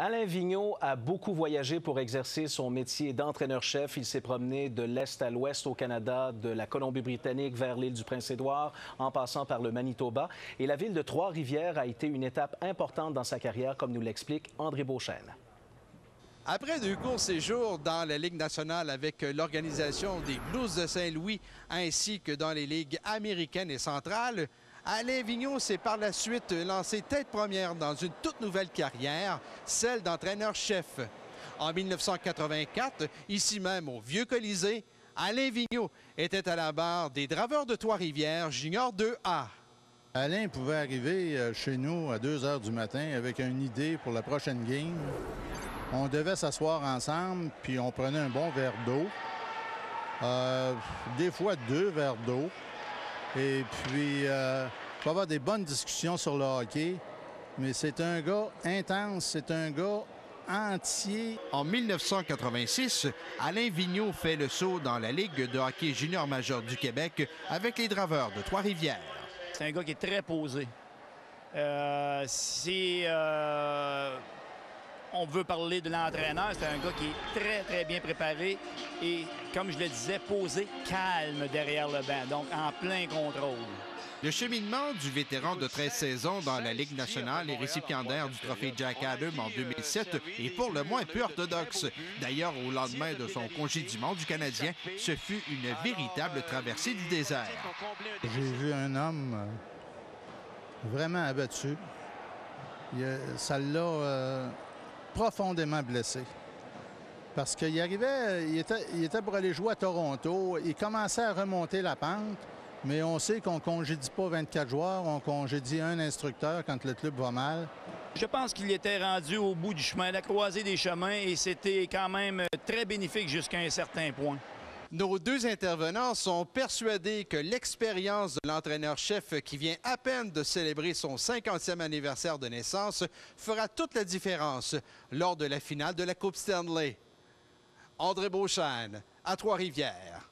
Alain Vigneault a beaucoup voyagé pour exercer son métier d'entraîneur-chef. Il s'est promené de l'est à l'ouest au Canada, de la Colombie-Britannique vers l'île du Prince-Édouard, en passant par le Manitoba. Et la ville de Trois-Rivières a été une étape importante dans sa carrière, comme nous l'explique André Beauchesne. Après 2 courts séjours dans la Ligue nationale avec l'organisation des Blues de Saint-Louis ainsi que dans les ligues américaines et centrales, Alain Vigneault s'est par la suite lancé tête première dans une toute nouvelle carrière, celle d'entraîneur-chef. En 1984, ici même au Vieux-Colisée, Alain Vigneault était à la barre des Draveurs de Trois-Rivières Junior 2A. Alain pouvait arriver chez nous à 2 heures du matin avec une idée pour la prochaine game. On devait s'asseoir ensemble, puis on prenait un bon verre d'eau. Des fois 2 verres d'eau. Et puis, il faut avoir des bonnes discussions sur le hockey. Mais c'est un gars intense, c'est un gars entier. En 1986, Alain Vigneault fait le saut dans la Ligue de hockey junior majeur du Québec avec les Draveurs de Trois-Rivières. C'est un gars qui est très posé. On veut parler de l'entraîneur, c'est un gars qui est très, très bien préparé et, comme je le disais, posé, calme derrière le banc, donc en plein contrôle. Le cheminement du vétéran de 13 saisons dans la Ligue nationale et récipiendaire du trophée Jack Adams en 2007 est pour le moins peu orthodoxe. D'ailleurs, au lendemain de son congédiement du Canadien, ce fut une véritable traversée du désert. J'ai vu un homme vraiment abattu. Ça l'a profondément blessé. Parce qu'il arrivait, il était pour aller jouer à Toronto. Il commençait à remonter la pente. Mais on sait qu'on ne congédie pas 24 joueurs, on congédie un instructeur quand le club va mal. Je pense qu'il était rendu au bout du chemin, la croisée des chemins, et c'était quand même très bénéfique jusqu'à un certain point. Nos 2 intervenants sont persuadés que l'expérience de l'entraîneur-chef qui vient à peine de célébrer son 50e anniversaire de naissance fera toute la différence lors de la finale de la Coupe Stanley. André Beauchesne, à Trois-Rivières.